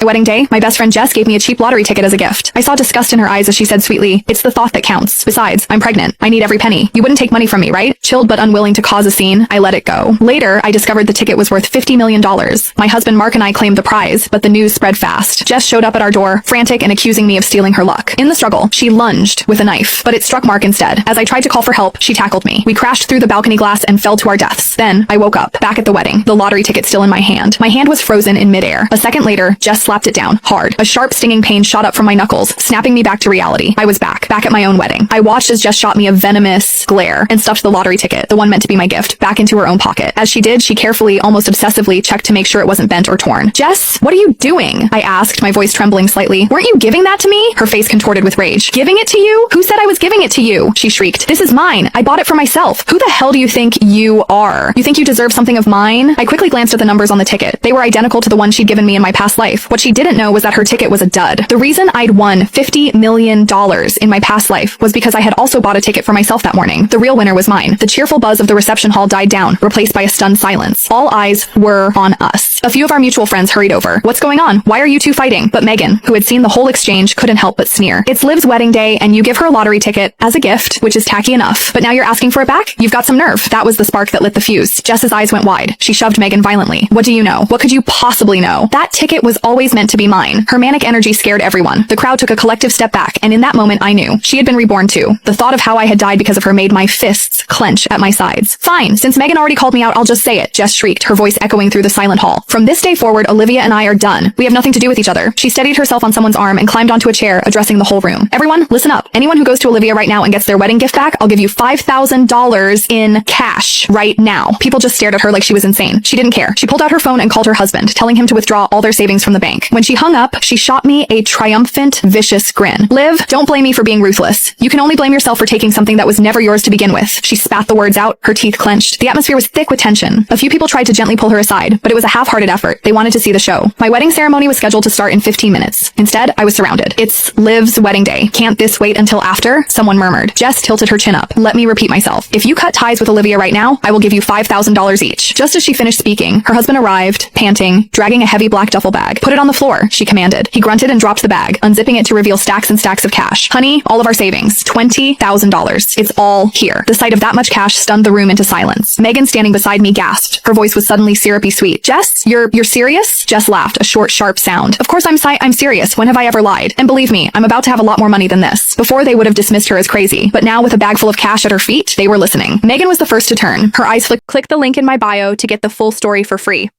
My wedding day, my best friend Jess gave me a cheap lottery ticket as a gift. I saw disgust in her eyes as she said sweetly, "It's the thought that counts. Besides, I'm pregnant. I need every penny. You wouldn't take money from me, right?" Chilled but unwilling to cause a scene, I let it go. Later, I discovered the ticket was worth $50 million. My husband Mark and I claimed the prize, but the news spread fast. Jess showed up at our door, frantic and accusing me of stealing her luck. In the struggle, she lunged with a knife, but it struck Mark instead. As I tried to call for help, she tackled me. We crashed through the balcony glass and fell to our deaths. Then, I woke up, back at the wedding, the lottery ticket still in my hand. My hand was frozen in midair. A second later, Jess slapped it down, hard. A sharp stinging pain shot up from my knuckles, snapping me back to reality. I was back at my own wedding. I watched as Jess shot me a venomous glare and stuffed the lottery ticket, the one meant to be my gift, back into her own pocket. As she did, she carefully, almost obsessively, checked to make sure it wasn't bent or torn. "Jess, what are you doing?" I asked, my voice trembling slightly. "Weren't you giving that to me?" Her face contorted with rage. "Giving it to you? Who said I was giving it to you?" she shrieked. "This is mine. I bought it for myself. Who the hell do you think you are? You think you deserve something of mine?" I quickly glanced at the numbers on the ticket. They were identical to the one she'd given me in my past life. What she didn't know was that her ticket was a dud. The reason I'd won $50 million in my past life was because I had also bought a ticket for myself that morning. The real winner was mine. The cheerful buzz of the reception hall died down, replaced by a stunned silence. All eyes were on us. A few of our mutual friends hurried over. "What's going on? Why are you two fighting?" But Megan, who had seen the whole exchange, couldn't help but sneer. "It's Liv's wedding day, and you give her a lottery ticket as a gift, which is tacky enough. But now you're asking for it back? You've got some nerve." That was the spark that lit the fuse. Jess's eyes went wide. She shoved Megan violently. "What do you know? What could you possibly know? That ticket was always meant to be mine." Her manic energy scared everyone. The crowd took a collective step back, and in that moment I knew. She had been reborn too. The thought of how I had died because of her made my fists clench at my sides. "Fine, since Megan already called me out, I'll just say it," Jess shrieked, her voice echoing through the silent hall. "From this day forward, Olivia and I are done. We have nothing to do with each other." She steadied herself on someone's arm and climbed onto a chair, addressing the whole room. "Everyone, listen up. Anyone who goes to Olivia right now and gets their wedding gift back, I'll give you $5,000 in cash right now." People just stared at her like she was insane. She didn't care. She pulled out her phone and called her husband, telling him to withdraw all their savings from the bank. When she hung up, she shot me a triumphant, vicious grin. "Liv, don't blame me for being ruthless. You can only blame yourself for taking something that was never yours to begin with." She spat the words out, her teeth clenched. The atmosphere was thick with tension. A few people tried to gently pull her aside, but it was a half-hearted effort. They wanted to see the show. My wedding ceremony was scheduled to start in 15 minutes. Instead, I was surrounded. "It's Liv's wedding day. Can't this wait until after?" someone murmured. Jess tilted her chin up. "Let me repeat myself. If you cut ties with Olivia right now, I will give you $5,000 each." Just as she finished speaking, her husband arrived, panting, dragging a heavy black duffel bag. "Put it on the floor," she commanded. He grunted and dropped the bag, unzipping it to reveal stacks and stacks of cash. "Honey, all of our savings. $20,000. It's all here." The sight of that much cash stunned the room into silence. Megan, standing beside me, gasped. Her voice was suddenly syrupy sweet. "Jess, you're serious?" Jess laughed, a short, sharp sound. "Of course I'm serious. When have I ever lied? And believe me, I'm about to have a lot more money than this." Before, they would have dismissed her as crazy, but now with a bag full of cash at her feet, they were listening. Megan was the first to turn. Her eyes flicked. "Click the link in my bio to get the full story for free."